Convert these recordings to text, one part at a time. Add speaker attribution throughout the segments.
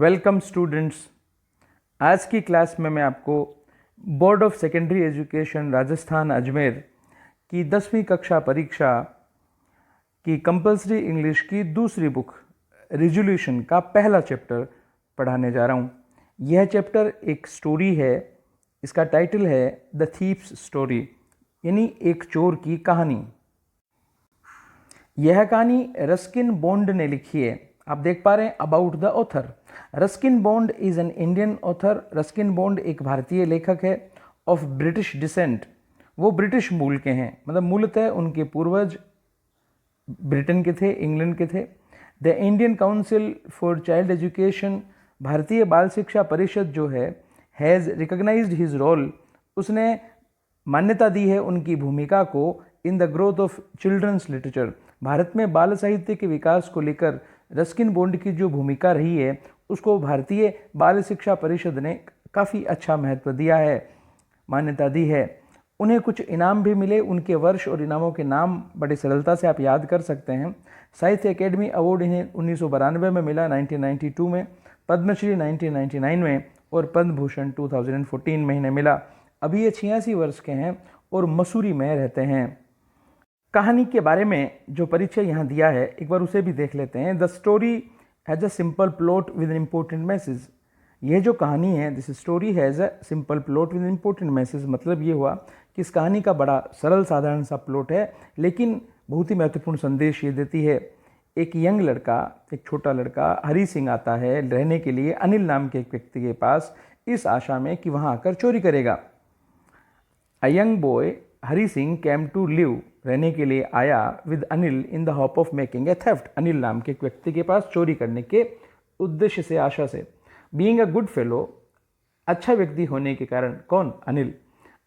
Speaker 1: Welcome students. आज की class में मैं आपको board of secondary education Rajasthan Ajmer की 10वीं कक्षा परीक्षा की कंपलसरी इंग्लिश की दूसरी बुक रिजोल्यूशन का पहला चैप्टर पढ़ाने जा रहा हूँ। यह चैप्टर एक स्टोरी है। इसका टाइटल है द थीप्स स्टोरी, यानी एक चोर की कहानी। यह कहानी रस्किन बॉन्ड ने लिखी है। आप देख पा रहे हैं about the author. Ruskin bond is an Indian author. Ruskin bond एक भारतीय लेखक है ऑफ ब्रिटिश डिसेंट। वो ब्रिटिश मूल के हैं, मतलब मूलतः उनके पूर्वज ब्रिटेन के थे, इंग्लैंड के थे। The Indian council for child education, भारतीय बाल शिक्षा परिषद जो है, हैज़ रिकॉग्नाइज्ड हिज रोल, उसने मान्यता दी है उनकी भूमिका को in the growth of children's literature. Bharat में बाल साहित्य के विकास को लेकर रस्किन बॉन्ड की जो भूमिका रही है उसको भारतीय बाल शिक्षा परिषद ने काफ़ी अच्छा महत्व दिया है, मान्यता दी है। उन्हें कुछ इनाम भी मिले। उनके वर्ष और इनामों के नाम बड़ी सरलता से आप याद कर सकते हैं। साहित्य अकेडमी अवार्ड इन्हें 1992 में मिला, 1992 में, पद्मश्री 1999 में और पद्म भूषण 2014 में इन्हें मिला। अभी ये 86 वर्ष के हैं और मसूरी में रहते हैं। कहानी के बारे में जो परिचय यहाँ दिया है एक बार उसे भी देख लेते हैं। The story has a simple plot with an important message. यह जो कहानी है, this story has a simple plot with important message, मतलब ये हुआ कि इस कहानी का बड़ा सरल साधारण सा प्लॉट है, लेकिन बहुत ही महत्वपूर्ण संदेश ये देती है। एक यंग लड़का, एक छोटा लड़का हरी सिंह आता है रहने के लिए अनिल नाम के एक व्यक्ति के पास, इस आशा में कि वहाँ आकर चोरी करेगा। A young boy Hari Singh came to live, रहने के लिए आया with Anil in the hope of making a theft, Anil नाम के एक व्यक्ति के पास चोरी करने के उद्देश्य से, आशा से। बीइंग अ गुड फेलो, अच्छा व्यक्ति होने के कारण, कौन? Anil.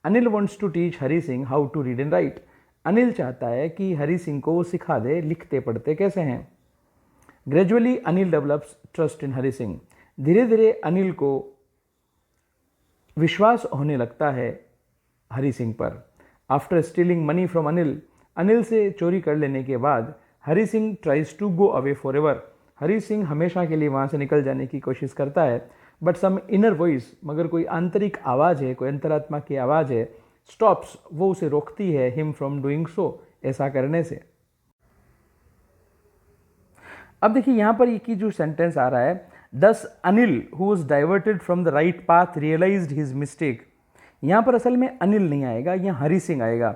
Speaker 1: Anil wants to teach Hari Singh how to read and write. Anil चाहता है कि हरी सिंह को वो सिखा दे लिखते पढ़ते कैसे हैं। Gradually Anil develops trust in Hari Singh, धीरे धीरे अनिल को विश्वास होने लगता है हरी सिंह पर। After stealing money from Anil, Anil से चोरी कर लेने के बाद Hari Singh tries to go away forever, Hari Singh हमेशा के लिए वहाँ से निकल जाने की कोशिश करता है। बट सम इनर वॉइस, मगर कोई आंतरिक आवाज़ है, कोई अंतरात्मा की आवाज़ है, स्टॉप्स, वो उसे रोकती है हिम फ्रॉम डूइंग सो, ऐसा करने से। अब देखिए यहाँ पर ये जो सेंटेंस आ रहा है, thus Anil who was diverted from the right path realised his mistake. यहाँ पर असल में अनिल नहीं आएगा, यहाँ हरी सिंह आएगा,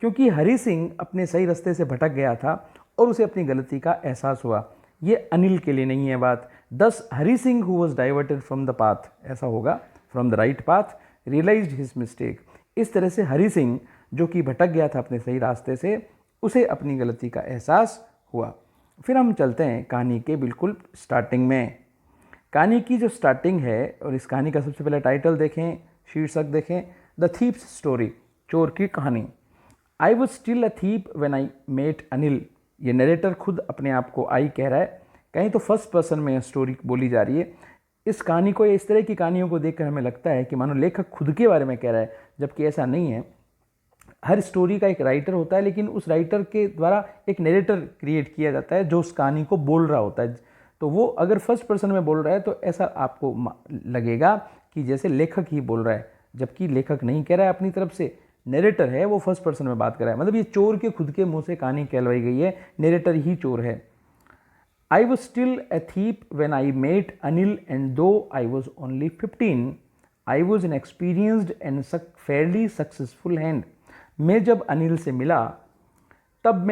Speaker 1: क्योंकि हरी सिंह अपने सही रास्ते से भटक गया था और उसे अपनी गलती का एहसास हुआ। ये अनिल के लिए नहीं है बात। Thus Hari Singh who was diverted from the path, ऐसा होगा, from the right path realised his mistake. इस तरह से हरी सिंह जो कि भटक गया था अपने सही रास्ते से, उसे अपनी गलती का एहसास हुआ। फिर हम चलते हैं कहानी के बिल्कुल स्टार्टिंग में। कहानी की जो स्टार्टिंग है, और इस कहानी का सबसे पहले टाइटल देखें, शीर्षक देखें, द थीप्स स्टोरी, चोर की कहानी। I was still a thief when I met Anil. ये नरेटर खुद अपने आप को आई कह रहा है, कहीं तो फर्स्ट पर्सन में यह स्टोरी बोली जा रही है। इस कहानी को, इस तरह की कहानियों को देखकर हमें लगता है कि मानो लेखक खुद के बारे में कह रहा है, जबकि ऐसा नहीं है। हर स्टोरी का एक राइटर होता है, लेकिन उस राइटर के द्वारा एक नरेटर क्रिएट किया जाता है जो उस कहानी को बोल रहा होता है। तो वो अगर फर्स्ट पर्सन में बोल रहा है तो ऐसा आपको लगेगा कि जैसे लेखक ही बोल रहा है, जबकि लेखक नहीं कह रहा है अपनी तरफ से, नरेटर है, वो फर्स्ट पर्सन में बात कर रहा है। मतलब ये चोर के खुद के मुंह से कहानी कहलवाई गई है, नरेटर ही चोर है। I was still a thief when I met Anil and though I was only 15 I was an experienced and fairly successful hand. मैं जब अनिल से मिला तब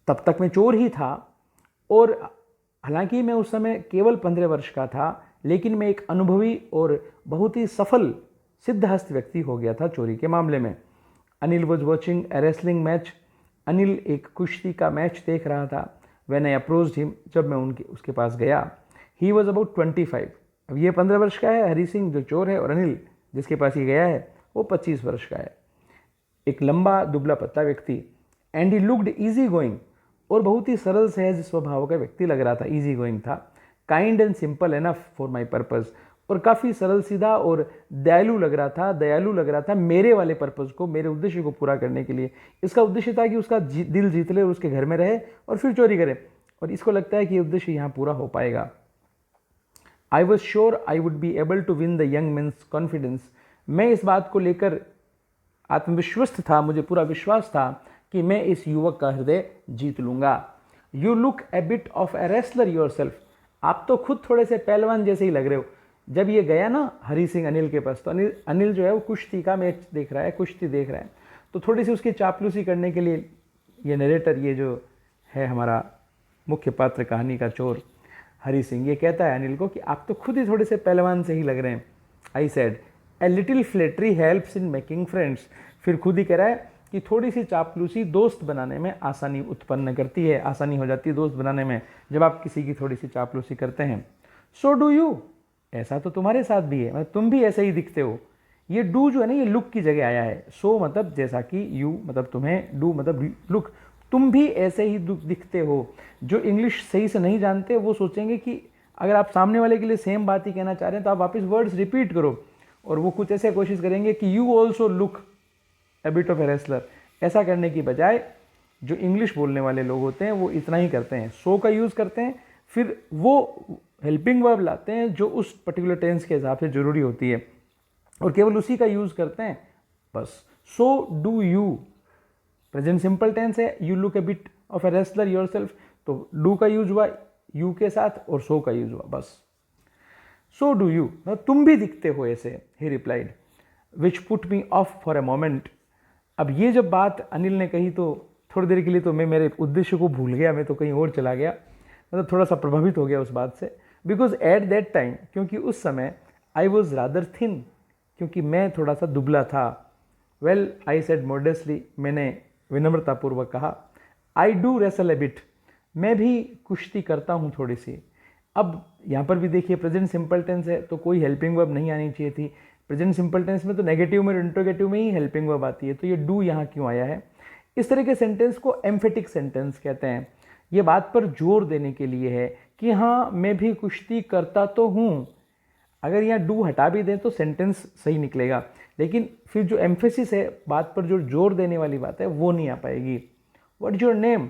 Speaker 1: तक मैं चोर ही था, और हालांकि मैं उस समय केवल 15 वर्ष का था, लेकिन मैं एक अनुभवी और बहुत ही सफल सिद्धहस्त व्यक्ति हो गया था चोरी के मामले में। Anil was watching A wrestling match. Anil एक कुश्ती का मैच देख रहा था। व्हेन आई अप्रोच्ड हिम, जब मैं उसके पास गया। He was about 25। अब ये 15 वर्ष का है हरी सिंह जो चोर है, और अनिल जिसके पास ये गया है वो 25 वर्ष का है। एक लंबा दुबला पतला व्यक्ति। And he looked easy going, और बहुत ही सरल सहज स्वभाव का व्यक्ति लग रहा था, ईजी गोइंग था। Kind and simple enough for my purpose, और काफ़ी सरल सीधा और दयालु लग रहा था मेरे वाले पर्पज़ को, मेरे उद्देश्य को पूरा करने के लिए। इसका उद्देश्य था कि उसका दिल जीत ले और उसके घर में रहे और फिर चोरी करे, और इसको लगता है कि ये उद्देश्य यहाँ पूरा हो पाएगा। I was sure I would be able to win the young man's confidence. मैं इस बात को लेकर आत्मविश्वस्त था, मुझे पूरा विश्वास था कि मैं इस युवक का हृदय जीत लूंगा। You look a bit of a wrestler your self. आप तो खुद थोड़े से पहलवान जैसे ही लग रहे हो। जब ये गया ना हरी सिंह अनिल के पास, तो अनिल जो है वो कुश्ती का मैच देख रहा है, कुश्ती देख रहा है, तो थोड़ी सी उसकी चापलूसी करने के लिए ये नरेटर, ये जो है हमारा मुख्य पात्र कहानी का चोर हरी सिंह, ये कहता है अनिल को कि आप तो खुद ही थोड़े से पहलवान से ही लग रहे हैं। I said a little flattery helps in making friends. फिर खुद ही कह रहा है कि थोड़ी सी चापलूसी दोस्त बनाने में आसानी उत्पन्न करती है, आसानी हो जाती है दोस्त बनाने में जब आप किसी की थोड़ी सी चापलूसी करते हैं। सो डू यू, ऐसा तो तुम्हारे साथ भी है, मतलब तुम भी ऐसे ही दिखते हो। ये डू जो है ना, ये लुक की जगह आया है। सो मतलब जैसा कि यू मतलब तुम्हें, डू मतलब लुक, तुम भी ऐसे ही दिखते हो। जो इंग्लिश सही से नहीं जानते वो सोचेंगे कि अगर आप सामने वाले के लिए सेम बात ही कहना चाह रहे हैं तो आप वापस वर्ड्स रिपीट करो, और वो कुछ ऐसे कोशिश करेंगे कि you also look a bit of a wrestler. ऐसा करने की बजाय जो इंग्लिश बोलने वाले लोग होते हैं वो इतना ही करते हैं, सो का यूज़ करते हैं, फिर वो हेल्पिंग वर्ब लाते हैं जो उस पर्टिकुलर टेंस के हिसाब से ज़रूरी होती है, और केवल उसी का यूज़ करते हैं बस। So do you present simple tense है, you look a bit of a wrestler yourself, तो डू का यूज हुआ यू के साथ और सो का यूज हुआ बस। सो डू यू, तुम भी दिखते हो ऐसे, ही replied, which put me of for a moment. अब ये जब बात अनिल ने कही तो थोड़ी देर के लिए तो मैं मेरे उद्देश्य को भूल गया, मैं तो कहीं और चला गया, मतलब थोड़ा सा प्रभावित हो गया उस बात से। बिकॉज एट दैट टाइम, क्योंकि उस समय आई वॉज रादर थिन, क्योंकि मैं थोड़ा सा दुबला था। वेल आई सेड मॉडेस्टली, मैंने विनम्रतापूर्वक कहा, I do wrestle A bit, मैं भी कुश्ती करता हूँ थोड़ी सी। अब यहाँ पर भी देखिए प्रेजेंट सिंपल टेंस है तो कोई हेल्पिंग वर्ब नहीं आनी चाहिए थी। प्रेजेंट सिंपल टेंस में तो नेगेटिव में, इंट्रोगेटिव में ही हेल्पिंग वर्ब आती है, तो ये डू यहाँ क्यों आया है? इस तरह के सेंटेंस को एम्फेटिक सेंटेंस कहते हैं। ये बात पर जोर देने के लिए है कि हाँ मैं भी कुश्ती करता तो हूँ। अगर यहाँ डू हटा भी दें तो सेंटेंस सही निकलेगा, लेकिन फिर जो एम्फेसिस है, बात पर जो जोर देने वाली बात है, वो नहीं आ पाएगी। व्हाट इज योर नेम,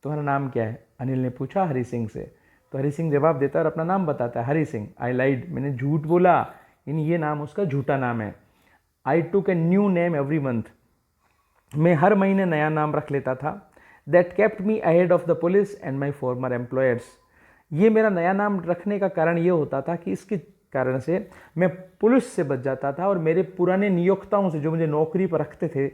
Speaker 1: तुम्हारा नाम क्या है? अनिल ने पूछा हरी सिंह से। तो हरी सिंह जवाब देता है और अपना नाम बताता है, हरी सिंह। आई लाइड, मैंने झूठ बोला, यानी ये नाम उसका झूठा नाम है। I took a new name every month, मैं हर महीने नया नाम रख लेता था। That kept me ahead of the police and my former employers, ये मेरा नया नाम रखने का कारण ये होता था कि इसके कारण से मैं पुलिस से बच जाता था और मेरे पुराने नियोक्ताओं से, जो मुझे नौकरी पर रखते थे,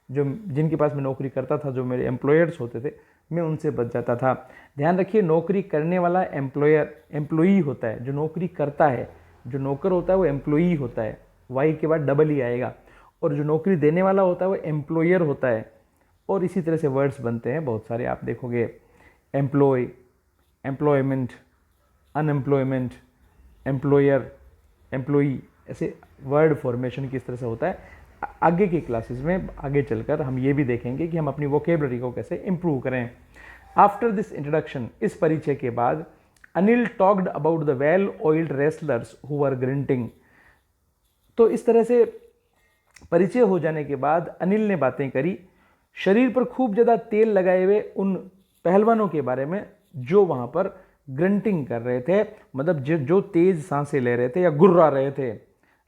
Speaker 1: जो जिनके पास मैं नौकरी करता था, जो मेरे एम्प्लॉयर्स होते थे, मैं उनसे बच जाता था। ध्यान रखिए, नौकरी करने वाला एम्प्लॉई होता है, जो नौकरी करता है, जो नौकर होता है वो एम्प्लॉई होता है, वाई के बाद डबल ही आएगा, और जो नौकरी देने वाला होता है वो एम्प्लॉयर होता है। और इसी तरह से वर्ड्स बनते हैं बहुत सारे, आप देखोगे employ, employment, unemployment, employer, employee, ऐसे वर्ड फॉर्मेशन किस तरह से होता है। आगे की क्लासेस में आगे चलकर हम ये भी देखेंगे कि हम अपनी वोकेबलरी को कैसे इम्प्रूव करें। आफ्टर दिस इंट्रोडक्शन, इस परिचय के बाद, Anil talked about the well oiled wrestlers who are grinning. तो इस तरह से परिचय हो जाने के बाद अनिल ने बातें करी शरीर पर खूब ज़्यादा तेल लगाए हुए उन पहलवानों के बारे में जो वहाँ पर ग्रंटिंग कर रहे थे, मतलब जो तेज सांसें ले रहे थे या गुर्रा रहे थे।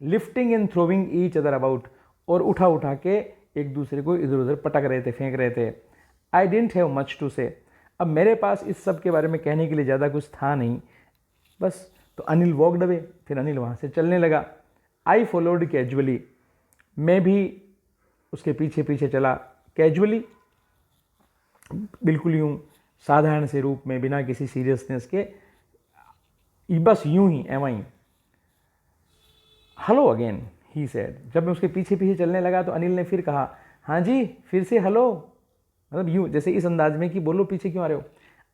Speaker 1: Lifting and throwing each other about, और उठा उठा के एक दूसरे को इधर उधर पटक रहे थे, फेंक रहे थे। I didn't have much to say, अब मेरे पास इस सब के बारे में कहने के लिए ज़्यादा कुछ था नहीं, बस। तो अनिल वॉकड अवे, फिर अनिल वहाँ से चलने लगा। आई फॉलोड कैजुअली, मैं भी उसके पीछे पीछे चला। कैजुअली, बिल्कुल यूँ साधारण से रूप में, बिना किसी सीरियसनेस के, बस यूं ही एवं। Hello again, he said. जब मैं उसके पीछे पीछे चलने लगा तो अनिल ने फिर कहा, हाँ जी फिर से हेलो, मतलब यूं जैसे इस अंदाज में कि बोलो पीछे क्यों आ रहे हो।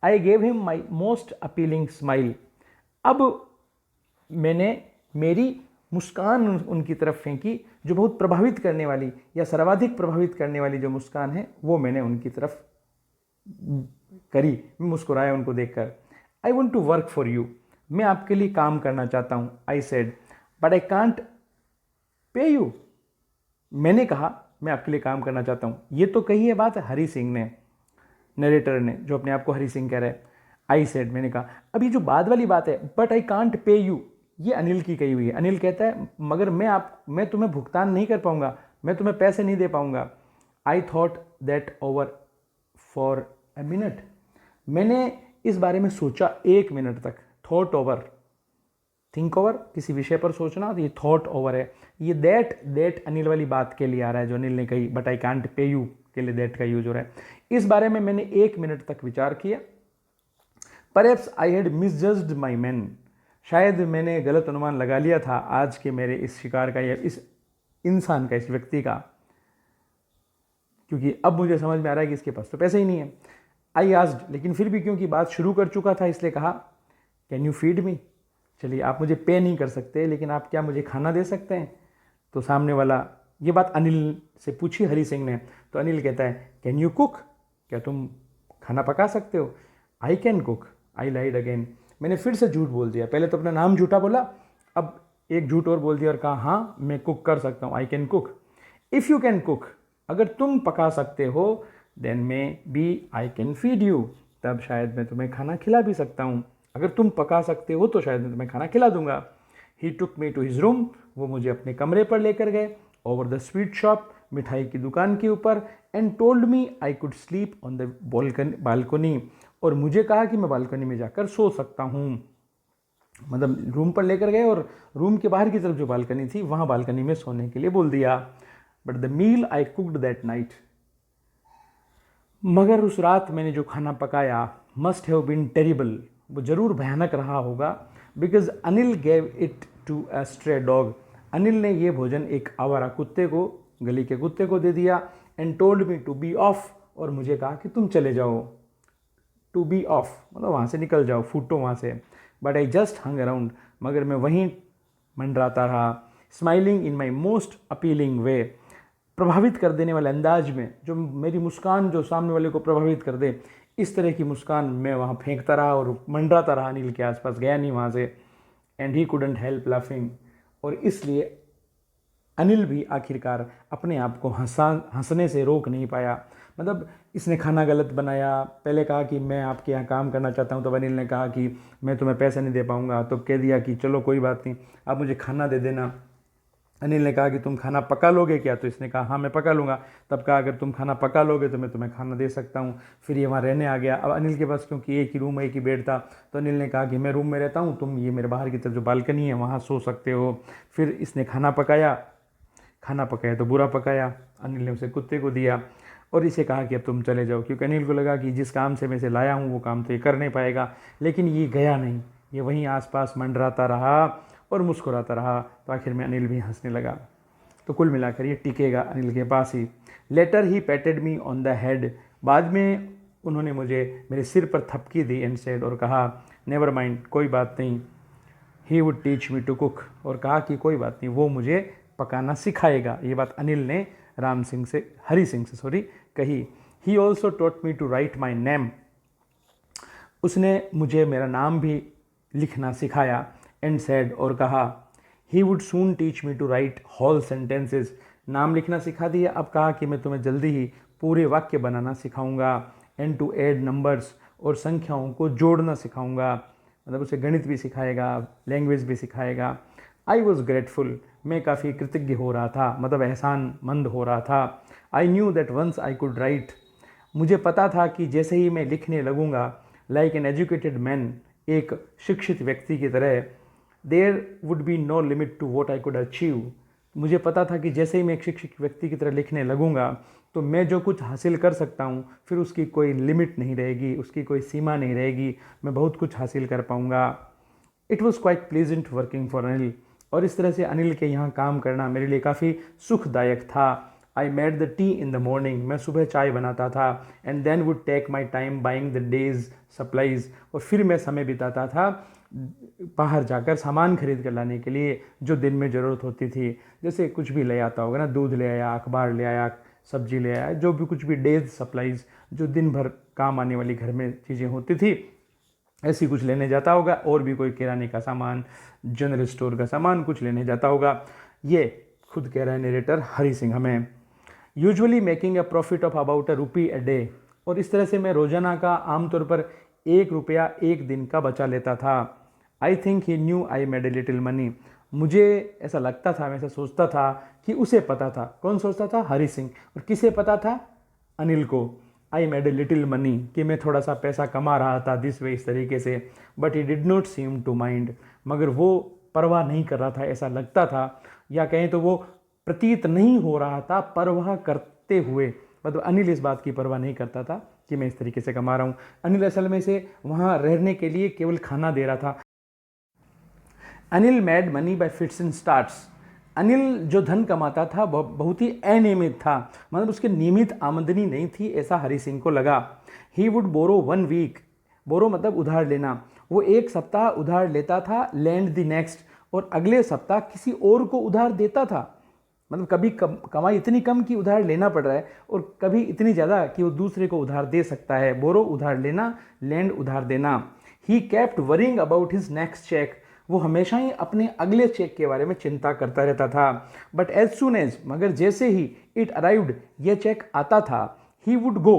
Speaker 1: I gave him my most appealing smile, अब मैंने मेरी मुस्कान उनकी तरफ फेंकी, जो बहुत प्रभावित करने वाली या सर्वाधिक प्रभावित करने वाली जो मुस्कान है वो मैंने उनकी तरफ करी। मैं मुस्कुराया उनको देखकर। I want to work for you, मैं आपके लिए काम करना चाहता हूँ। I said but I can't pay you, मैंने कहा मैं आपके लिए काम करना चाहता हूँ। ये तो कही है बात हरी सिंह ने, नरेटर ने, जो अपने आप को हरी सिंह कह रहे हैं। आई सेड, मैंने कहा। अब ये जो बाद वाली बात है, but I can't pay you, ये अनिल की कही हुई है। अनिल कहता है मगर मैं तुम्हें भुगतान नहीं कर पाऊंगा, मैं तुम्हें पैसे नहीं दे पाऊंगा। I thought that over for a minute, मैंने इस बारे में सोचा 1 मिनट तक। थॉट ओवर, थिंक ओवर, किसी विषय पर सोचना, तो ये थॉट ओवर है। ये दैट अनिल वाली बात के लिए आ रहा है जो अनिल ने कही, but I can't pay you के लिए दैट का यूज हो रहा है। इस बारे में मैंने 1 मिनट तक विचार किया। Perhaps I had misjudged my man, शायद मैंने गलत अनुमान लगा लिया था आज के मेरे इस शिकार का या इस इंसान का, इस व्यक्ति का, क्योंकि अब मुझे समझ में आ रहा है कि इसके पास तो पैसे ही नहीं है। आई आस्क्ड, लेकिन फिर भी क्योंकि बात शुरू कर चुका था इसलिए कहा, कैन यू फीड मी, चलिए आप मुझे पे नहीं कर सकते लेकिन आप क्या मुझे खाना दे सकते हैं। तो सामने वाला, ये बात अनिल से पूछी हरी सिंह ने, तो अनिल कहता है कैन यू कुक, क्या तुम खाना पका सकते हो। I can cook, I lied again, मैंने फिर से झूठ बोल दिया। पहले तो अपना नाम झूठा बोला, अब एक झूठ और बोल दिया और कहा हाँ मैं कुक कर सकता हूँ, I can cook. If you can cook, अगर तुम पका सकते हो, then maybe I can feed you, तब शायद मैं तुम्हें खाना खिला भी सकता हूँ। अगर तुम पका सकते हो तो शायद मैं तुम्हें खाना खिला दूंगा। ही टुक मी टू हिज रूम, वो मुझे अपने कमरे पर लेकर गए, ओवर द स्वीट शॉप, मिठाई की दुकान के ऊपर, and told me I could sleep on the balcony, और मुझे कहा कि मैं बालकनी में जाकर सो सकता हूँ। मतलब रूम पर लेकर गए और रूम के बाहर की तरफ जो बालकनी थी वहाँ बालकनी में सोने के लिए बोल दिया। But the meal I cooked that night, मगर उस रात मैंने जो खाना पकाया, मस्ट हैव बीन टेरिबल, वो ज़रूर भयानक रहा होगा। Because Anil gave it to a stray dog, Anil ने ये भोजन एक आवारा कुत्ते को, गली के कुत्ते को दे दिया। And told me to be off, और मुझे कहा कि तुम चले जाओ। टू बी ऑफ मतलब वहाँ से निकल जाओ, फूटो वहाँ से। But I just hung around, मगर मैं वहीं मंडराता रहा। Smiling in my most appealing way, प्रभावित कर देने वाले अंदाज में, जो मेरी मुस्कान जो सामने वाले को प्रभावित कर दे, इस तरह की मुस्कान मैं वहाँ फेंकता रहा और मंडराता रहा अनिल के आसपास, गया नहीं वहाँ से। And he couldn't help laughing, और इसलिए अनिल भी आखिरकार अपने आप को हंसने से रोक नहीं पाया। मतलब इसने खाना गलत बनाया, पहले कहा कि मैं आपके यहाँ काम करना चाहता हूँ, तब अनिल ने कहा कि मैं तुम्हें पैसे नहीं दे पाऊँगा, तो कह दिया कि चलो कोई बात नहीं, आप मुझे खाना दे देना। अनिल ने कहा कि तुम खाना पका लोगे क्या, तो इसने कहा हाँ मैं पका लूँगा। तब कहा अगर तुम खाना पका लोगे तो मैं तुम्हें खाना दे सकता हूँ। फिर ये वहाँ रहने आ गया। अब अनिल के पास क्योंकि एक ही रूम, एक ही बेड था, तो अनिल ने कहा कि मैं रूम में रहता हूँ, तुम ये मेरे बाहर की तरफ जो बालकनी है वहाँ सो सकते हो। फिर इसने खाना पकाया तो बुरा पकाया, अनिल ने उसे कुत्ते को दिया और इसे कहा कि अब तुम चले जाओ, क्योंकि अनिल को लगा कि जिस काम से मैं इसे लाया हूँ वो काम तो ये कर नहीं पाएगा। लेकिन ये गया नहीं, ये वहीं आसपास मंडराता रहा और मुस्कुराता रहा। तो आखिर में अनिल भी हंसने लगा। तो कुल मिलाकर ये टिकेगा अनिल के पास ही। Later he patted me on the head, बाद में उन्होंने मुझे मेरे सिर पर थपकी दी एंड सेड, और कहा नेवर माइंड, कोई बात नहीं। He would teach me to cook, और कहा कि कोई बात नहीं, वो मुझे पकाना सिखाएगा। ये बात अनिल ने हरी सिंह से कही। He also taught me to write my name, उसने मुझे मेरा नाम भी लिखना सिखाया। एंड सेड, और कहा he would soon teach me to write whole sentences, नाम लिखना सिखा दिया, अब कहा कि मैं तुम्हें जल्दी ही पूरे वाक्य बनाना सिखाऊंगा। एंड टू ऐड नंबर्स, और संख्याओं को जोड़ना सिखाऊंगा, मतलब उसे गणित भी सिखाएगा, लैंग्वेज भी सिखाएगा। आई वॉज ग्रेटफुल, मैं काफ़ी कृतज्ञ हो रहा था, मतलब एहसानमंद हो रहा था। I knew that once I could write, मुझे पता था कि जैसे ही मैं लिखने लगूंगा, लाइक एन एजुकेटेड मैन, एक शिक्षित व्यक्ति की तरह, there would be no limit to what I could achieve, मुझे पता था कि जैसे ही मैं एक शिक्षित व्यक्ति की तरह लिखने लगूंगा तो मैं जो कुछ हासिल कर सकता हूँ फिर उसकी कोई लिमिट नहीं रहेगी, उसकी कोई सीमा नहीं रहेगी, मैं बहुत कुछ हासिल कर पाऊँगा। It was quite pleasant working for Anil, और इस तरह से अनिल के यहाँ काम करना मेरे लिए काफ़ी सुखदायक था। I made the tea in the morning, मैं सुबह चाय बनाता था। And then would take my time buying the day's supplies, और फिर मैं समय बिताता था बाहर जाकर सामान खरीद कर लाने के लिए जो दिन में ज़रूरत होती थी। जैसे कुछ भी ले आता होगा ना, दूध ले आया, अखबार ले आया, सब्जी ले आया, जो भी कुछ भी डेज सप्लाईज, जो दिन भर काम आने वाली घर में चीज़ें होती थी, ऐसी कुछ लेने जाता होगा। और भी कोई किराने का सामान, जनरल स्टोर का सामान कुछ लेने जाता होगा। ये खुद कह रहा है नरेटर हरी सिंह हमें। Usually making a profit of about ₹1 a day, और इस तरह से मैं रोज़ाना का आमतौर पर ₹1 एक दिन का बचा लेता था। I think he new I made a little money. मुझे ऐसा लगता था, मैं ऐसा सोचता था कि उसे पता था। कौन सोचता था? हरी सिंह। और किसे पता था? अनिल को। I made a little money, कि मैं थोड़ा सा पैसा कमा रहा था दिस वे, इस तरीके से। But he did not seem to mind, मगर वो परवाह नहीं कर रहा था, ऐसा लगता था, या कहें तो वो प्रतीत नहीं हो रहा था परवाह करते हुए। मतलब अनिल इस बात की परवाह नहीं करता था कि मैं इस तरीके से कमा रहा हूँ। अनिल असल में से वहाँ रहने के लिए केवल खाना दे रहा था। Anil mad money by fits and starts. Anil जो धन कमाता था वह बहुत ही अनियमित था, मतलब उसकी नियमित आमदनी नहीं थी, ऐसा हरि सिंह को लगा। ही वुड बोरो 1 वीक, बोरो मतलब उधार लेना, वो एक सप्ताह उधार लेता था, लैंड द नेक्स्ट, और अगले सप्ताह किसी और को उधार देता था। मतलब कभी कमाई इतनी कम कि उधार लेना पड़ रहा है, और कभी इतनी ज़्यादा कि वो दूसरे को उधार दे सकता है। बोरो उधार लेना, लैंड उधार देना। He kept worrying about his next cheque, वो हमेशा ही अपने अगले चेक के बारे में चिंता करता रहता था। बट एज सुन एज, मगर जैसे ही इट अराइव्ड, ये चेक आता था, ही वुड गो,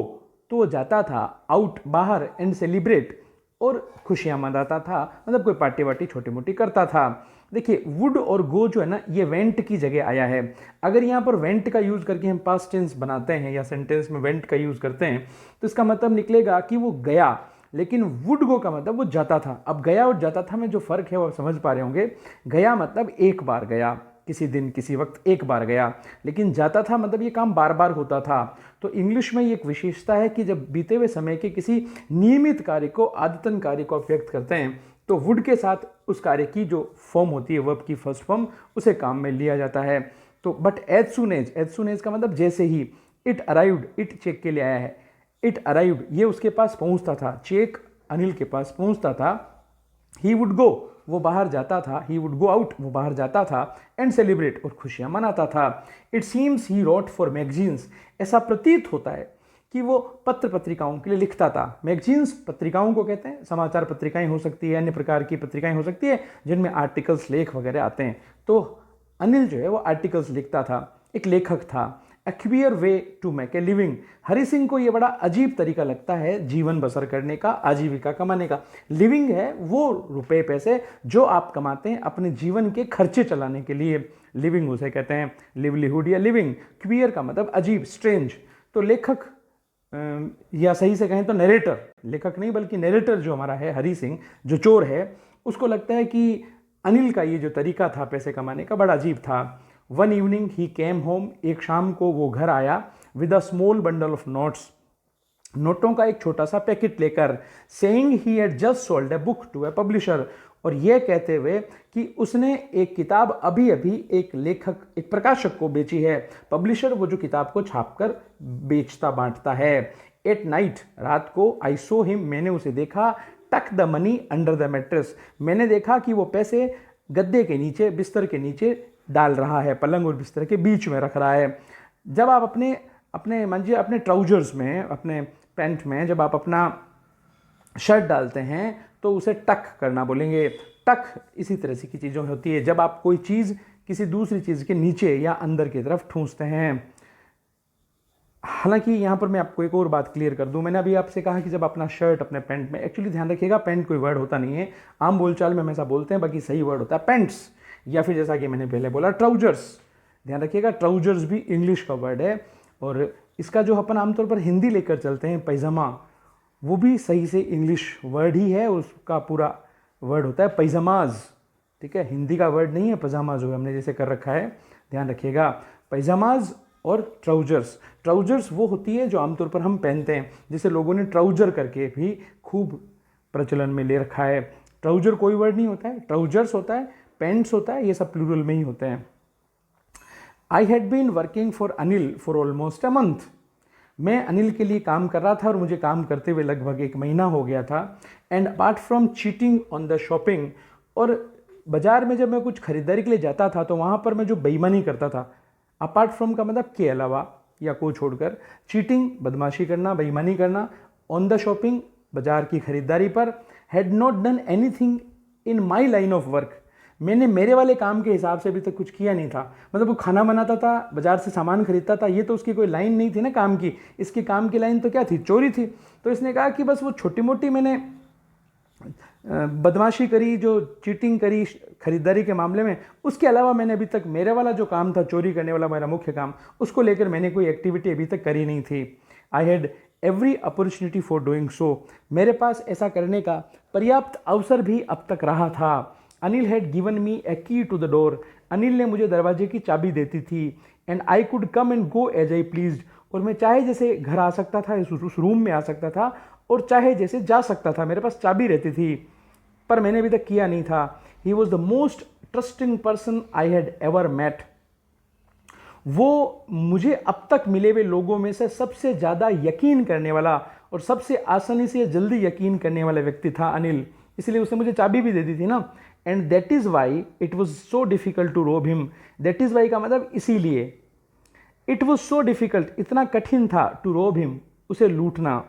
Speaker 1: तो वो जाता था, आउट बाहर, एंड सेलिब्रेट, और खुशियाँ मनाता था, मतलब कोई पार्टी वार्टी छोटी मोटी करता था। देखिए वुड और गो जो है ना, ये वेंट की जगह आया है। अगर यहाँ पर वेंट का यूज़ करके हम पास्ट टेंस बनाते हैं या सेंटेंस में वेंट का यूज़ करते हैं, तो इसका मतलब निकलेगा कि वो गया। लेकिन वुड गो का मतलब वो जाता था। अब गया और जाता था में जो फ़र्क है वो आप समझ पा रहे होंगे। गया मतलब एक बार गया, किसी दिन किसी वक्त एक बार गया, लेकिन जाता था मतलब ये काम बार बार होता था। तो इंग्लिश में ये एक विशेषता है कि जब बीते हुए समय के किसी नियमित कार्य को, आदतन कार्य को व्यक्त करते हैं, तो वुड के साथ उस कार्य की जो फॉर्म होती है, वर्ब की फर्स्ट फॉर्म, उसे काम में लिया जाता है। तो बट एज सुन एज का मतलब जैसे ही। इट अराइव्ड, इट चेक के लिए आया है। इट अराइव्ड, ये उसके पास पहुंचता था, चेक अनिल के पास पहुंचता था। ही वुड गो, वो बाहर जाता था, ही वुड गो आउट, वो बाहर जाता था, एंड सेलिब्रेट, और खुशियां मनाता था। It seems he wrote for magazines, ऐसा प्रतीत होता है कि वो पत्र पत्रिकाओं के लिए लिखता था। मैगजीन्स पत्रिकाओं को कहते हैं, समाचार पत्रिकाएं हो सकती है, अन्य प्रकार की पत्रिकाएं हो सकती है जिनमें आर्टिकल्स, लेख वगैरह आते हैं। तो अनिल जो है वो आर्टिकल्स लिखता था, एक लेखक था। A queer way to make a living, Hari Singh को ये बड़ा अजीब तरीका लगता है जीवन बसर करने का, आजीविका कमाने का। लिविंग है वो रुपए पैसे जो आप कमाते हैं अपने जीवन के खर्चे चलाने के लिए, लिविंग उसे कहते हैं, लिवलीहुड या लिविंग। क्वियर का मतलब अजीब, स्ट्रेंज। तो लेखक या सही से कहें तो नरेटर, लेखक नहीं बल्कि नरेटर जो हमारा है हरि सिंह, जो चोर है, उसको लगता है कि अनिल का ये जो तरीका था पैसे कमाने का बड़ा अजीब था। One evening he came home, एक शाम को वो घर आया, with a small bundle of notes, नोटों का एक छोटा सा पैकेट लेकर। Saying he had just sold a book to a publisher, और यह कहते हुए कि उसने एक किताब अभी अभी एक लेखक, एक प्रकाशक को बेची है। पब्लिशर वो जो किताब को छापकर बेचता बांटता है। एट नाइट, रात को, आई सो हिम, मैंने उसे देखा, टक the money under the mattress, मैंने देखा कि वो पैसे गद्दे के नीचे, बिस्तर के नीचे डाल रहा है, पलंग और बिस्तर के बीच में रख रहा है। जब आप अपने अपने मानिए अपने ट्राउजर्स में, अपने पैंट में जब आप अपना शर्ट डालते हैं तो उसे टक करना बोलेंगे। टक इसी तरह से की चीज़ों होती है जब आप कोई चीज़ किसी दूसरी चीज़ के नीचे या अंदर की तरफ ठूंसते हैं। हालांकि यहाँ पर मैं आपको एक और बात क्लियर कर दूं, मैंने अभी आपसे कहा कि जब अपना शर्ट अपने पैंट में, एक्चुअली ध्यान रखिएगा पैंट कोई वर्ड होता नहीं है, आम बोलचाल में हमेशा बोलते हैं, बाकी सही वर्ड होता है पैंट्स, या फिर जैसा कि मैंने पहले बोला ट्राउजर्स। ध्यान रखिएगा ट्राउजर्स भी इंग्लिश का वर्ड है, और इसका जो अपन आमतौर पर हिंदी लेकर चलते हैं पैजामा, वो भी सही से इंग्लिश वर्ड ही है, उसका पूरा वर्ड होता है पैजामाज। ठीक है, हिंदी का वर्ड नहीं है पजामा जो हमने जैसे कर रखा है, ध्यान रखिएगा। पैजामाज और ट्राउजर्स, ट्राउजर्स वो होती है जो आमतौर पर हम पहनते हैं, जिसे लोगों ने ट्राउजर करके भी खूब प्रचलन में ले रखा है। ट्राउजर कोई वर्ड नहीं होता है, ट्राउजर्स होता है, पैंट्स होता है, ये सब प्लूरल में ही होते हैं। I had been working for Anil for almost a month, मैं अनिल के लिए काम कर रहा था और मुझे काम करते हुए लगभग 1 महीना हो गया था। And apart from cheating on the shopping, और बाजार में जब मैं कुछ खरीदारी के लिए जाता था तो वहाँ पर मैं जो बेईमानी करता था, अपार्ट फ्रॉम का मतलब के अलावा या को छोड़कर, चीटिंग बदमाशी करना, बेईमानी करना, ऑन द शॉपिंग बाजार की खरीदारी पर, had not done anything in my line of work, मैंने मेरे वाले काम के हिसाब से अभी तक कुछ किया नहीं था। मतलब वो खाना बनाता था, बाजार से सामान खरीदता था, ये तो उसकी कोई लाइन नहीं थी ना काम की, इसकी काम की लाइन तो क्या थी, चोरी थी। तो इसने कहा कि बस वो छोटी मोटी मैंने बदमाशी करी, जो चीटिंग करी खरीदारी के मामले में, उसके अलावा मैंने अभी तक मेरे वाला जो काम था, चोरी करने वाला मेरा मुख्य काम, उसको लेकर मैंने कोई एक्टिविटी अभी तक करी नहीं थी। I had every opportunity for doing so, मेरे पास ऐसा करने का पर्याप्त अवसर भी अब तक रहा था। अनिल हैड गिवन मी ए की टू द डोर, अनिल ने मुझे दरवाजे की चाबी देती थी। And I could come and go as I pleased, और मैं चाहे जैसे घर आ सकता था, उस रूम में आ सकता था, और चाहे जैसे जा सकता था, मेरे पास चाबी रहती थी। पर मैंने अभी तक किया नहीं था। He was the most trusting person I had ever met, वो मुझे अब तक मिले हुए लोगों में से सबसे ज़्यादा यकीन करने वाला और सबसे आसानी से जल्दी यकीन करने वाला व्यक्ति था अनिल, इसलिए उसने मुझे चाबी भी दे दी थी ना। And that is why it was so difficult to rob him, that is why का मतलब इसीलिए, इट वॉज सो डिफिकल्ट, इतना कठिन था, टू रोब हिम, उसे लूटना।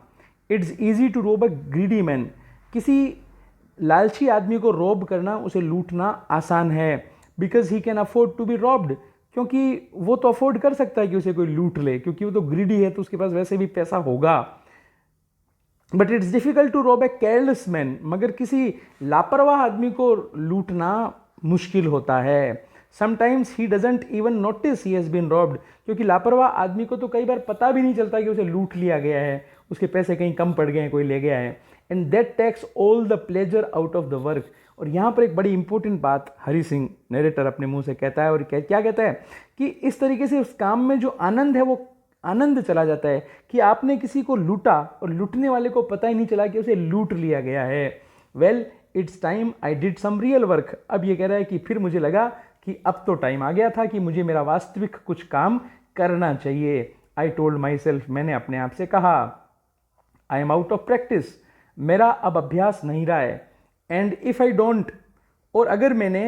Speaker 1: इट्स ईजी टू रोब अ ग्रीडी मैन, किसी लालची आदमी को रोब करना, उसे लूटना आसान है। Because he can afford to be robbed, क्योंकि वो तो अफोर्ड कर सकता है कि उसे कोई लूट ले, क्योंकि वो तो ग्रीडी है, तो उसके पास वैसे भी पैसा होगा। But it's difficult to rob a careless man, मगर किसी लापरवाह आदमी को लूटना मुश्किल होता है। Sometimes he doesn't even notice he has been robbed, क्योंकि लापरवाह आदमी को तो कई बार पता भी नहीं चलता कि उसे लूट लिया गया है, उसके पैसे कहीं कम पड़ गए हैं, कोई ले गया है। And that takes all the pleasure out of the work. और यहाँ पर एक बड़ी इंपॉर्टेंट बात हरी सिंह नरेटर अपने मुंह से कहता है, और क्या कहता है कि इस तरीके से उस काम में जो आनंद है, वो आनंद चला जाता है कि आपने किसी को लूटा और लूटने वाले को पता ही नहीं चला कि उसे लूट लिया गया है। Well it's time I did some real work, अब ये कह रहा है कि फिर मुझे लगा कि अब तो टाइम आ गया था कि मुझे मेरा वास्तविक कुछ काम करना चाहिए। आई टोल्ड माई सेल्फ, मैंने अपने आप से कहा। I am out of practice, मेरा अब अभ्यास नहीं रहा है। एंड इफ आई डोंट, और अगर मैंने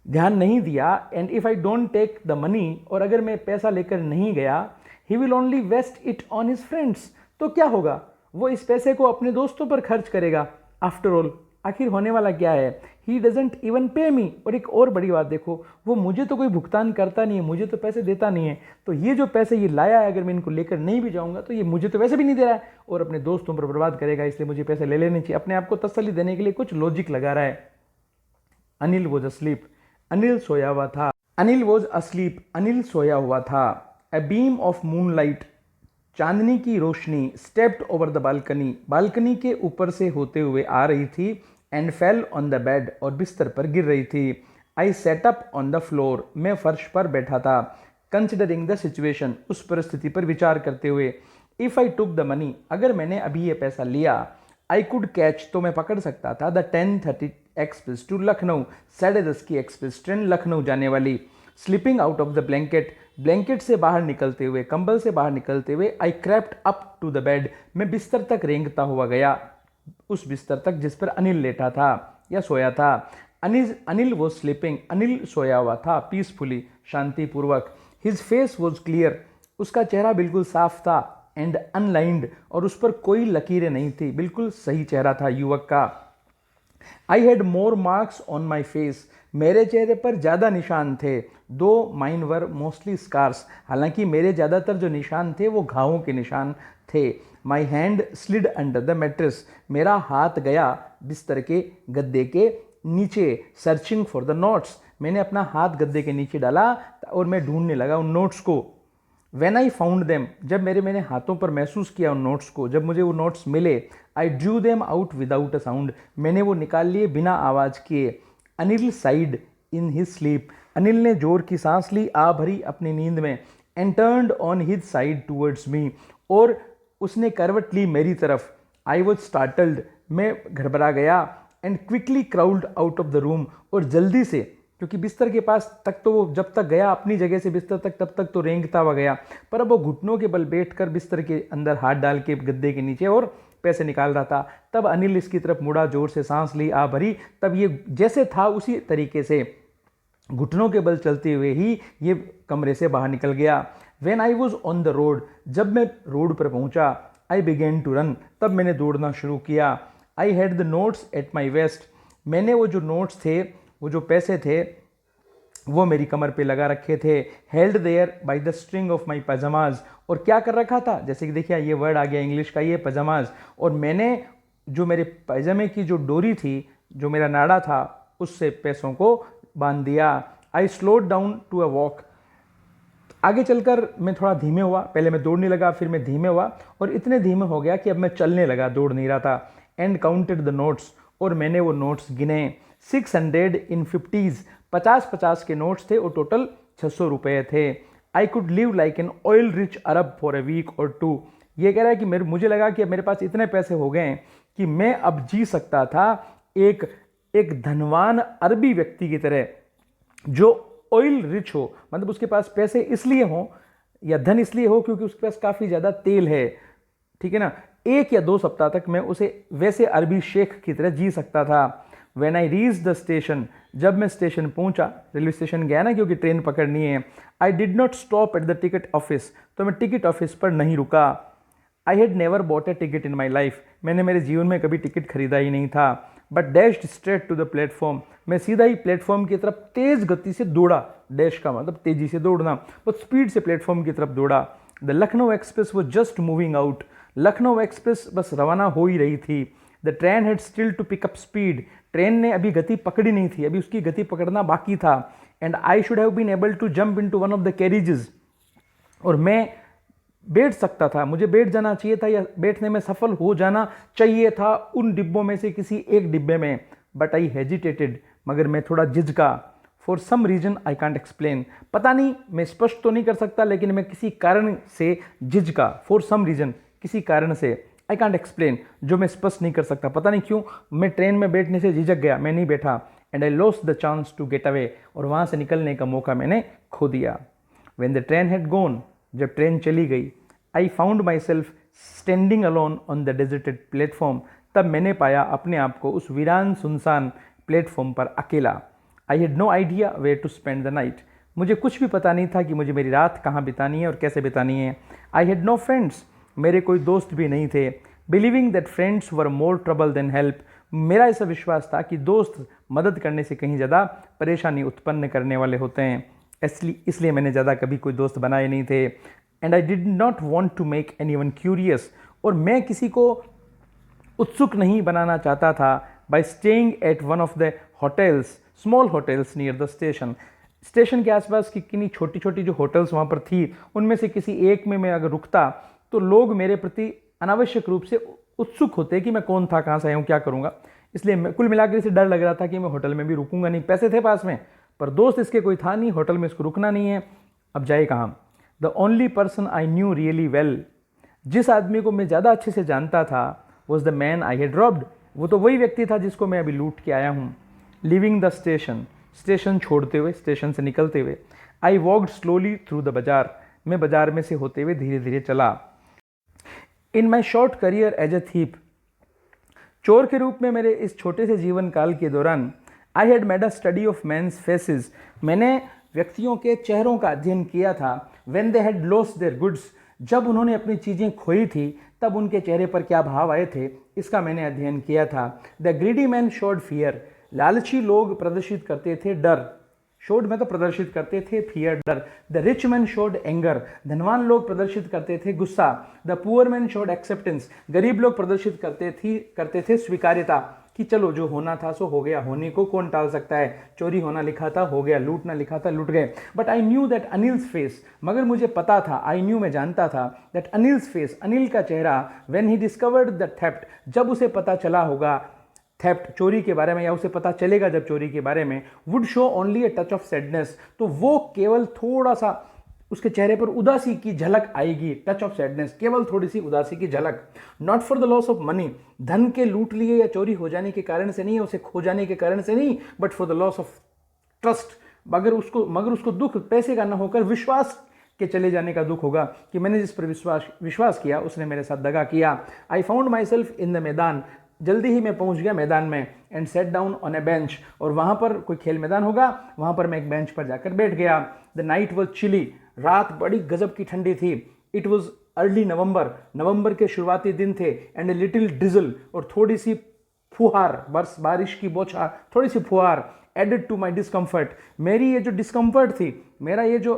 Speaker 1: ध्यान नहीं दिया, and if I don't take the money, और अगर मैं पैसा लेकर नहीं गया, he will only waste it on his friends, तो क्या होगा, वो इस पैसे को अपने दोस्तों पर खर्च करेगा। आफ्टर ऑल, आखिर होने वाला क्या है, ही डजेंट इवन पे मी। और एक और बड़ी बात देखो, वो मुझे तो कोई भुगतान करता नहीं है, मुझे तो पैसे देता नहीं है, तो ये जो पैसे ये लाया है, अगर मैं इनको लेकर नहीं भी जाऊंगा तो ये मुझे तो वैसे भी नहीं दे रहा है, और अपने दोस्तों पर बर्बाद करेगा, इसलिए मुझे पैसे ले लेने चाहिए। अपने आप को तसल्ली देने के लिए कुछ लॉजिक लगा रहा है। अनिल वॉज अस्लीप, अनिल सोया हुआ था। अनिल वॉज अस्लीप, अनिल सोया हुआ था। ए बीम ऑफ मूनलाइट, चांदनी की रोशनी, stepped over the balcony, balcony के ऊपर से होते हुए आ रही थी। And fell on the bed, और बिस्तर पर गिर रही थी। I sat up on the floor, मैं फर्श पर बैठा था। कंसिडरिंग द सिचुएशन, उस परिस्थिति पर विचार करते हुए। If I took the money, अगर मैंने अभी ये पैसा लिया, आई कुड कैच, तो मैं पकड़ सकता था, द 10:30 एक्सप्रेस टू लखनऊ, 10:30 की एक्सप्रेस ट्रेन लखनऊ जाने वाली। Slipping out of the blanket, blanket से बाहर निकलते हुए, कंबल से बाहर निकलते हुए। I crept up to the bed, मैं बिस्तर तक रेंगता हुआ गया, उस बिस्तर तक जिस पर अनिल लेटा था या सोया था। अनिल वॉज स्लीपिंग, अनिल सोया हुआ था, पीसफुली, शांतिपूर्वक। हिज फेस वॉज क्लियर, उसका चेहरा बिल्कुल साफ था। एंड अनलाइंड, और उस पर कोई लकीरें नहीं थी, बिल्कुल सही चेहरा था युवक का। I had more marks on my face, मेरे चेहरे पर ज़्यादा निशान थे। दो माइन वर मोस्टली स्कार्स, हालांकि मेरे ज़्यादातर जो निशान थे वो घावों के निशान थे। My hand slid under the mattress, मेरा हाथ गया बिस्तर के गद्दे के नीचे। सर्चिंग फॉर द नोट्स, मैंने अपना हाथ गद्दे के नीचे डाला और मैं ढूंढने लगा उन नोट्स को। When I found them, जब मैंने हाथों पर महसूस किया उन नोट्स को, जब मुझे वो नोट्स मिले, I drew them out without a sound, मैंने वो निकाल लिए बिना आवाज़ किए। Anil sighed in his sleep, Anil ने जोर की सांस ली, आ भरी अपनी नींद में। And turned on his side towards me, और उसने करवट ली मेरी तरफ। I was startled, मैं घबरा गया। And quickly crawled out of the room, और जल्दी से, क्योंकि बिस्तर के पास तक तो वो जब तक गया अपनी जगह से बिस्तर तक, तब तक तो रेंगता हुआ गया, पर अब वो घुटनों के बल बैठकर बिस्तर के अंदर हाथ डाल के गद्दे के नीचे और पैसे निकाल रहा था। तब अनिल इसकी तरफ मुड़ा, जोर से सांस ली, आ भरी। तब ये जैसे था उसी तरीके से घुटनों के बल चलते हुए ही ये कमरे से बाहर निकल गया। When I was on the road, जब मैं रोड पर पहुंचा, आई बिगेन टू रन, तब मैंने दौड़ना शुरू किया। I had the notes at my waste, मैंने वो जो नोट्स थे, वो जो पैसे थे, वो मेरी कमर पे लगा रखे थे। Held there by the string of my pyjamas, और क्या कर रखा था, जैसे कि देखिए ये वर्ड आ गया इंग्लिश का, ये पजामाज, और मैंने जो मेरे पैजामे की जो डोरी थी, जो मेरा नाड़ा था, उससे पैसों को बांध दिया। I slowed down to a walk. आगे चलकर मैं थोड़ा धीमे हुआ, पहले मैं दौड़ने लगा, फिर मैं धीमे हुआ और इतने धीमे हो गया कि अब मैं चलने लगा, दौड़ नहीं रहा था। एंड काउंटेड द नोट्स, और मैंने वो नोट्स गिने। 600 इन 50s, 50-50 के नोट्स थे और टोटल 600 रुपये थे। I could live like an oil rich Arab for a week or two. ये कह रहा है कि मुझे लगा कि अब मेरे पास इतने पैसे हो गए कि मैं अब जी सकता था एक धनवान अरबी व्यक्ति की तरह, जो ऑयल रिच हो, मतलब उसके पास पैसे इसलिए हो या धन इसलिए हो क्योंकि उसके पास काफ़ी ज़्यादा तेल है, ठीक है ना। 1 या 2 सप्ताह तक मैं उसे वैसे अरबी शेख की तरह जी सकता था। When I reach the station, जब मैं स्टेशन पहुंचा, रेलवे स्टेशन गया ना क्योंकि ट्रेन पकड़नी है, आई did not stop at the ticket office, तो मैं टिकट ऑफिस पर नहीं रुका। I had never bot A ticket in my life, मैंने मेरे जीवन में कभी टिकट खरीदा ही नहीं था। But dashed straight to the platform, मैं सीधा ही प्लेटफॉर्म की तरफ तेज गति से दौड़ा। डैश का मतलब तेजी से दौड़ना, बहुत स्पीड से प्लेटफॉर्म की तरफ दौड़ा। The Lucknow Express was just moving out, Lucknow Express बस रवाना हो ही रही थी। The train had still to pick up speed, train ने अभी गति पकड़ी नहीं थी, अभी उसकी गति पकड़ना बाकी था। And I should have been able to jump into one of the carriages, और मैं बैठ सकता था, मुझे बैठ जाना चाहिए था या बैठने में सफल हो जाना चाहिए था उन डिब्बों में से किसी एक डिब्बे में। बट आई हेजिटेटेड, मगर मैं थोड़ा झिझका। For some reason I can't explain, पता नहीं, मैं स्पष्ट तो नहीं कर सकता, लेकिन मैं किसी कारण से झिझका। फॉर सम रीजन, किसी कारण से, आई कांट एक्सप्लेन, जो मैं स्पष्ट नहीं कर सकता, पता नहीं क्यों मैं ट्रेन में बैठने से झिझक गया, मैं नहीं बैठा। And I lost the chance to get away, और वहाँ से निकलने का मौका मैंने खो दिया। When the train had gone, जब ट्रेन चली गई, I found myself standing alone on the deserted platform, तब मैंने पाया अपने आप को उस वीरान सुनसान प्लेटफॉर्म पर अकेला। I had no idea where to spend the night, मुझे कुछ भी पता नहीं था कि मुझे मेरी रात कहाँ बितानी है और कैसे बितानी है। आई हैड नो फ्रेंड्स, मेरे कोई दोस्त भी नहीं थे। Believing that friends were more trouble than help, मेरा ऐसा विश्वास था कि दोस्त मदद करने से कहीं ज़्यादा परेशानी उत्पन्न करने वाले होते हैं, इसलिए मैंने ज़्यादा कभी कोई दोस्त बनाए नहीं थे। And I did not want to make anyone curious, और मैं किसी को उत्सुक नहीं बनाना चाहता था। By staying at one of the hotels, small hotels near the station, station के आसपास की किन्हीं छोटी छोटी जो होटल्स वहाँ पर थी, उनमें से किसी एक में मैं अगर रुकता तो लोग मेरे प्रति अनावश्यक रूप से उत्सुक होते कि मैं कौन था, कहाँ से आया हूँ, क्या करूँगा। इसलिए मैं कुल मिलाकर इसे डर लग रहा था कि मैं होटल में भी रुकूंगा नहीं। पैसे थे पास में, पर दोस्त इसके कोई था नहीं, होटल में इसको रुकना नहीं है, अब जाए कहाँ। The only person I knew really well, जिस आदमी को मैं ज़्यादा अच्छे से जानता था, was the man I had robbed, वो तो वही व्यक्ति था जिसको मैं अभी लूट के आया हूँ। लिविंग द स्टेशन, स्टेशन छोड़ते हुए, स्टेशन से निकलते हुए, I walked slowly through the bazaar, मैं बाजार में से होते हुए धीरे धीरे चला। In my short career as a thief, चोर के रूप में मेरे इस छोटे से जीवन काल के दौरान, I had made a study of men's faces, मैंने व्यक्तियों के चेहरों का अध्ययन किया था। When they had lost their goods, जब उन्होंने अपनी चीज़ें खोई थी तब उनके चेहरे पर क्या भाव आए थे, इसका मैंने अध्ययन किया था। The greedy man showed fear, लालची लोग प्रदर्शित करते थे डर, शोड में तो प्रदर्शित करते थे फियर, डर। The rich man showed anger, धनवान लोग प्रदर्शित करते थे गुस्सा। The poor man showed acceptance, गरीब लोग प्रदर्शित करते थे स्वीकार्यता, कि चलो जो होना था सो हो गया, होने को कौन टाल सकता है, चोरी होना लिखा था हो गया, लूटना लिखा था लूट गए। But I knew that Anil's face, मगर मुझे पता था, आई न्यू मैं जानता था, दैट अनिल्स फेस, अनिल का चेहरा, when he discovered the theft, जब उसे पता चला होगा थेफ्ट, चोरी के बारे में, या उसे पता चलेगा जब चोरी के बारे में, would show only a touch of sadness, तो वो केवल थोड़ा सा उसके चेहरे पर उदासी की झलक आएगी, टच ऑफ सैडनेस, केवल थोड़ी सी उदासी की झलक। Not for the loss of money, धन के लूट लिए या चोरी हो जाने के कारण से नहीं, उसे खो जाने के कारण से नहीं, but for the loss of trust, मगर उसको दुख पैसे का ना होकर विश्वास के चले जाने का दुख होगा कि मैंने जिस पर विश्वास किया उसने मेरे साथ दगा किया। आई found my self in the मैदान, जल्दी ही मैं पहुंच गया मैदान में। And sat down on A bench, और वहाँ पर कोई खेल मैदान होगा, वहाँ पर मैं एक बेंच पर जाकर बैठ गया। द नाइट वॉज चिली, रात बड़ी गजब की ठंडी थी। इट वॉज अर्ली नवंबर के शुरुआती दिन थे। एंड ए लिटिल ड्रिजल, और थोड़ी सी फुहार, बारिश की बौछार, थोड़ी सी फुहार एडेड टू माई डिस्कम्फर्ट, मेरी ये जो डिस्कम्फर्ट थी, मेरा ये जो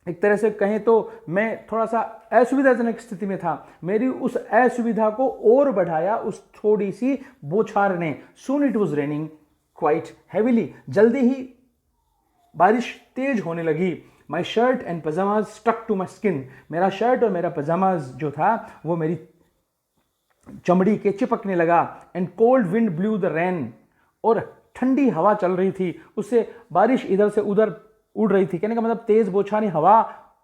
Speaker 1: एक तरह से कहें तो मैं थोड़ा सा असुविधाजनक स्थिति में था। मेरी उस असुविधा को और बढ़ाया उस थोड़ी सी बौछार ने। Soon it was raining quite heavily, जल्दी ही बारिश तेज होने लगी। My shirt and pyjamas stuck to my skin, मेरा शर्ट और मेरा पजामाज जो था वो मेरी चमड़ी के चिपकने लगा। And cold wind blue the rain, और ठंडी हवा चल रही थी, उससे बारिश इधर से उधर उड़ रही थी। कहने का मतलब तेज बौछारें हवा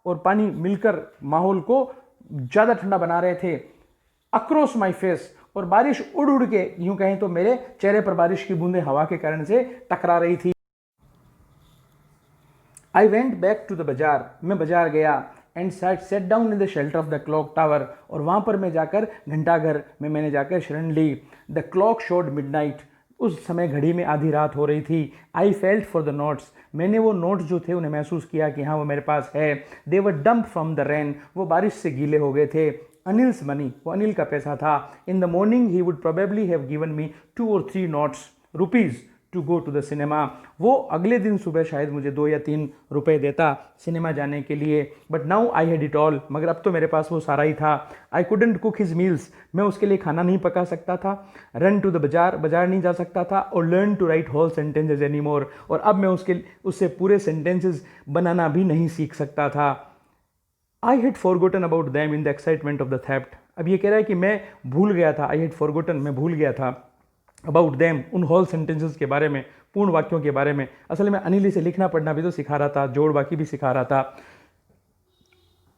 Speaker 1: और पानी मिलकर माहौल को ज़्यादा ठंडा बना रहे थे। अक्रॉस माई फेस, और बारिश उड़ उड़ के, यूं कहें तो मेरे चेहरे पर बारिश की बूंदें हवा के कारण से टकरा रही थी। I went back to the bazaar, मैं बाजार गया। And sat down in the shelter of the clock tower, और वहाँ पर मैं जाकर घंटाघर में मैंने जाकर शरण ली। द क्लॉक शोड मिडनाइट, उस समय घड़ी में आधी रात हो रही थी। I felt for the notes, मैंने वो नोट्स जो थे उन्हें महसूस किया कि हाँ वो मेरे पास है। दे वर डम्प फ्रॉम द रेन, वो बारिश से गीले हो गए थे। अनिल्स मनी, वो अनिल का पैसा था। In the morning he would probably have given me 2 or 3 notes rupees to go to the cinema, वो अगले दिन सुबह शायद मुझे 2 या 3 रुपए देता सिनेमा जाने के लिए। But now I had it all, मगर अब तो मेरे पास वो सारा ही था। I couldn't cook his meals, मैं उसके लिए खाना नहीं पका सकता था। रन टू द बाजार, बाजार नहीं जा सकता था। और learn to write whole sentences any more, और अब मैं उससे पूरे सेंटेंसेज बनाना भी नहीं सीख सकता था। I had forgotten about them in the excitement of the theft, अब ये कह रहा है कि मैं भूल गया था। आई हैड फॉरगोटन, मैं भूल गया था। अबाउट दैम, उन होल सेंटेंसेस के बारे में, पूर्ण वाक्यों के बारे में। असल में अनिल से लिखना पढ़ना भी तो सिखा रहा था, जोड़ वाक्य भी सिखा रहा था।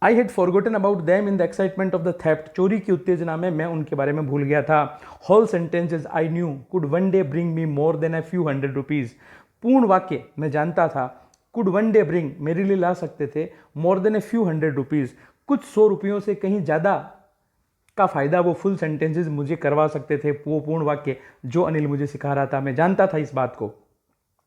Speaker 1: I had forgotten about them in the excitement of the theft, चोरी की उत्तेजना में मैं उनके बारे में भूल गया था। Whole sentences I knew could one day bring me more than a few hundred rupees, पूर्ण वाक्य मैं जानता था, कुड वन डे ब्रिंग मेरे लिए ला सकते थे, मोर than a few hundred rupees, कुछ 100 रुपयों से कहीं ज़्यादा का फ़ायदा वो फुल सेंटेंसेस मुझे करवा सकते थे। वो पूर्ण वाक्य जो अनिल मुझे सिखा रहा था, मैं जानता था इस बात को।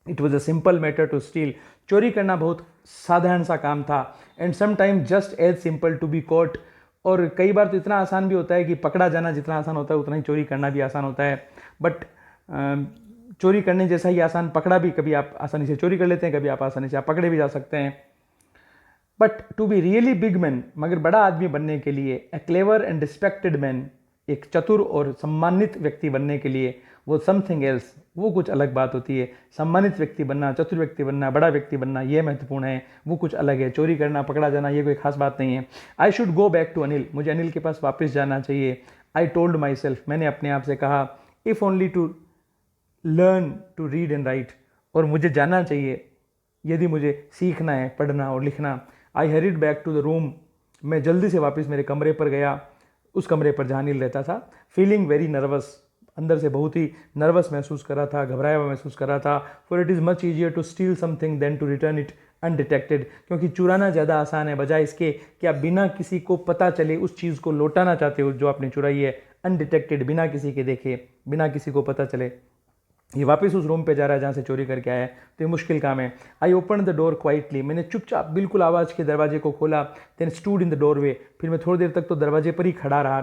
Speaker 1: It was a simple matter to steal, चोरी करना बहुत साधारण सा काम था। And sometime just as simple to be caught, और कई बार तो इतना आसान भी होता है कि पकड़ा जाना जितना आसान होता है उतना ही चोरी करना भी आसान होता है। बट चोरी करने जैसा ही आसान पकड़ा भी, कभी आप आसानी से चोरी कर लेते हैं, कभी आप आसानी से आप पकड़े भी जा सकते हैं। But to be really big man, मगर बड़ा आदमी बनने के लिए, a clever and respected man, एक चतुर और सम्मानित व्यक्ति बनने के लिए, वो समथिंग एल्स, वो कुछ अलग बात होती है। सम्मानित व्यक्ति बनना, चतुर व्यक्ति बनना, बड़ा व्यक्ति बनना, ये महत्वपूर्ण है, वो कुछ अलग है। चोरी करना, पकड़ा जाना, ये कोई खास बात नहीं है। I should go back to Anil, मुझे अनिल के पास वापस जाना चाहिए। आई टोल्ड माई सेल्फ, मैंने अपने आप से कहा, if only to learn to read and write, और मुझे जाना चाहिए यदि मुझे सीखना है पढ़ना और लिखना। I hurried back to the room, मैं जल्दी से वापस मेरे कमरे पर गया, उस कमरे पर जहाँ अनिल रहता था। फीलिंग वेरी नर्वस, अंदर से बहुत ही नर्वस महसूस कर रहा था, घबराया हुआ महसूस कर रहा था। For it is much easier to steal something than to return it undetected, क्योंकि चुराना ज़्यादा आसान है बजाय इसके कि आप बिना किसी को पता चले उस चीज़ को लौटाना चाहते हो जो आपने चुराई है। अनडिटेक्टेड, बिना किसी के देखे, बिना किसी को पता चले। ये वापस उस रूम पे जा रहा है जहाँ से चोरी करके आया है, तो ये मुश्किल काम है। I open the door quietly, मैंने चुपचाप बिल्कुल आवाज़ के दरवाजे को खोला। Then stood in the doorway, फिर मैं थोड़ी देर तक तो दरवाजे पर ही खड़ा रहा,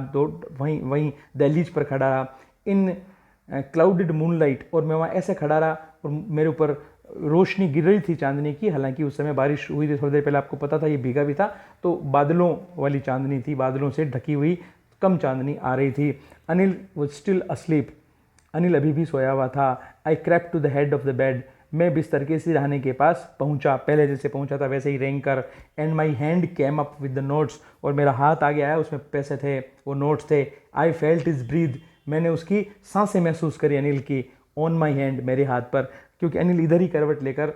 Speaker 1: वहीं दहलीज पर खड़ा रहा। इन क्लाउडेड मूनलाइट, और मैं वहाँ ऐसे खड़ा रहा और मेरे ऊपर रोशनी गिर रही थी चांदनी की। हालांकि उस समय बारिश हुई थी थोड़ी देर पहले, आपको पता था, ये भीगा भी था, तो बादलों वाली चांदनी थी, बादलों से ढकी हुई कम चांदनी आ रही थी। Anil was still asleep, Anil अभी भी सोया हुआ था। I crept to the head of the bed, मैं बिस्तर के सिरहाने के पास पहुंचा, पहले जैसे पहुंचा था वैसे ही रेंग कर। And my hand cam up with the notes, और मेरा हाथ आगे आया, उसमें पैसे थे, वो नोट्स थे। आई फेल्ट इज ब्रीथ, मैंने उसकी सांसें महसूस करी अनिल की। ऑन माई हैंड, मेरे हाथ पर, क्योंकि अनिल इधर ही करवट लेकर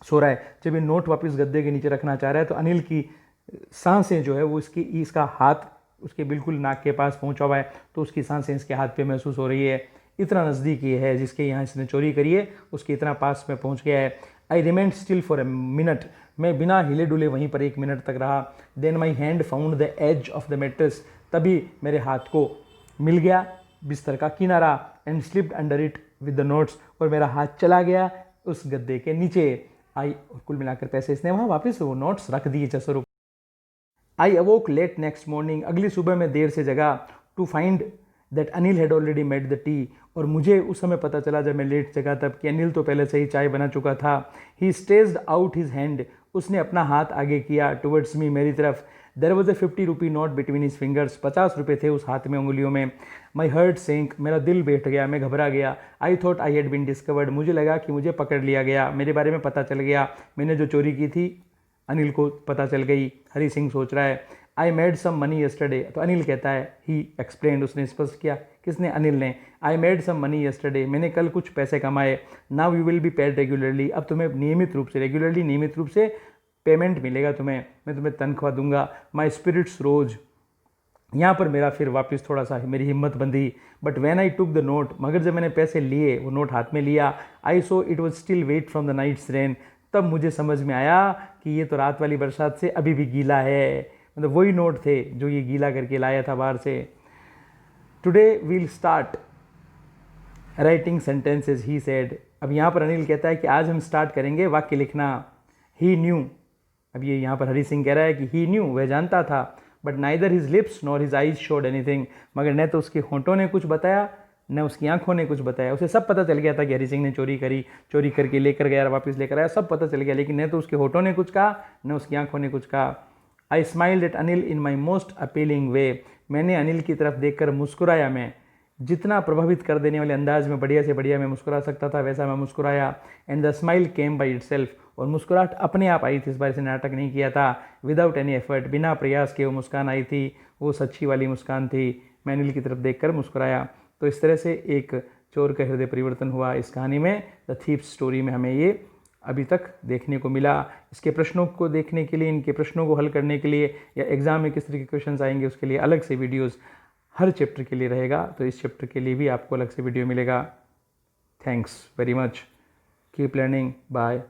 Speaker 1: सो रहा है। जब ये नोट वापस गद्दे के नीचे रखना चाह रहा है तो अनिल की सांसें जो है वो इसका हाथ उसके बिल्कुल नाक के पास पहुंचा हुआ है, तो उसकी सांसें इसके हाथ पे महसूस हो रही है। इतना नज़दीक ये है, जिसके यहाँ इसने चोरी करी है उसके इतना पास में पहुँच गया है। I remained still for a minute, मैं बिना हिले डुले वहीं पर 1 मिनट तक रहा। Then my hand found the edge of the mattress, तभी मेरे हाथ को मिल गया बिस्तर का किनारा। And slipped under it with the notes, और मेरा हाथ चला गया उस गद्दे के नीचे। आई, कुल मिलाकर पैसे इसने वहाँ वापस वो नोट्स रख दिए 600 रुपये। I awoke late next morning, अगली सुबह में देर से जगा। To find that Anil had already made the tea, और मुझे उस समय पता चला जब मैं लेट जगा तब कि अनिल तो पहले से ही चाय बना चुका था। He stretched out his hand, उसने अपना हाथ आगे किया टुवर्ड्स मी, मेरी तरफ। There was a 50 rupee note between his fingers, 50 रुपये थे उस हाथ में, उंगलियों में। माई हर्ट सिंक, मेरा दिल बैठ गया, मैं घबरा गया। I thought I had been discovered, मुझे लगा कि मुझे पकड़ लिया गया, मेरे बारे में पता चल गया, मैंने जो चोरी की थी अनिल को पता चल गई। हरी सिंह सोच रहा है। I made some money yesterday, तो अनिल कहता है, ही एक्सप्लेन्ड, उसने स्पष्ट किया। किसने? अनिल ने। I made some money yesterday, मैंने कल कुछ पैसे कमाए। Now you will be paid regularly, अब तुम्हें नियमित रूप से, रेगुलरली नियमित रूप से पेमेंट मिलेगा तुम्हें, मैं तुम्हें तनख्वाह दूंगा। माई स्पिरिट्स रोज, यहाँ पर मेरा फिर वापस थोड़ा सा मेरी हिम्मत बंधी। But when I took the note, मगर जब मैंने पैसे लिए, वो नोट हाथ में लिया, I saw it was still wet from the night's rain, तब मुझे समझ में आया कि ये तो रात वाली बरसात से अभी भी गीला है। मतलब वही नोट थे जो ये गीला करके लाया था बाहर से। Today we'll start writing sentences, he said. अब यहाँ पर अनिल कहता है कि आज हम स्टार्ट करेंगे वाक्य लिखना। ही न्यू, अब ये यहाँ पर हरी सिंह कह रहा है कि ही न्यू, वह जानता था। But neither his lips nor his eyes showed anything, मगर न तो उसके होंठों ने कुछ बताया न उसकी आंखों ने कुछ बताया। उसे सब पता चल गया था कि हरी सिंह ने चोरी करी, चोरी करके लेकर गया, वापस लेकर आया, सब पता चल गया, लेकिन न तो उसके होंठों ने कुछ कहा न उसकी आंखों ने कुछ कहा। I smiled at Anil in my most appealing way, मैंने अनिल की तरफ देखकर मुस्कुराया। मैं जितना प्रभावित कर देने वाले अंदाज में बढ़िया से बढ़िया मैं मुस्कुरा सकता था वैसा मैं मुस्कुराया। And the smile came by it self, और मुस्कुराहट अपने आप आई थी, इस बार से नाटक नहीं किया था। विदाउट एनी एफर्ट, बिना प्रयास के वो मुस्कान आई थी, वो सच्ची वाली मुस्कान थी। मैं अनिल की तरफ देखकर मुस्कुराया। तो इस तरह से एक चोर का हृदय परिवर्तन हुआ इस कहानी में, द थीफ स्टोरी में हमें ये अभी तक देखने को मिला। इसके प्रश्नों को देखने के लिए, इनके प्रश्नों को हल करने के लिए, या एग्जाम में किस तरह के क्वेश्चंस आएंगे उसके लिए अलग से वीडियोस हर चैप्टर के लिए रहेगा। तो इस चैप्टर के लिए भी आपको अलग से वीडियो मिलेगा। Thanks very much, keep learning, bye.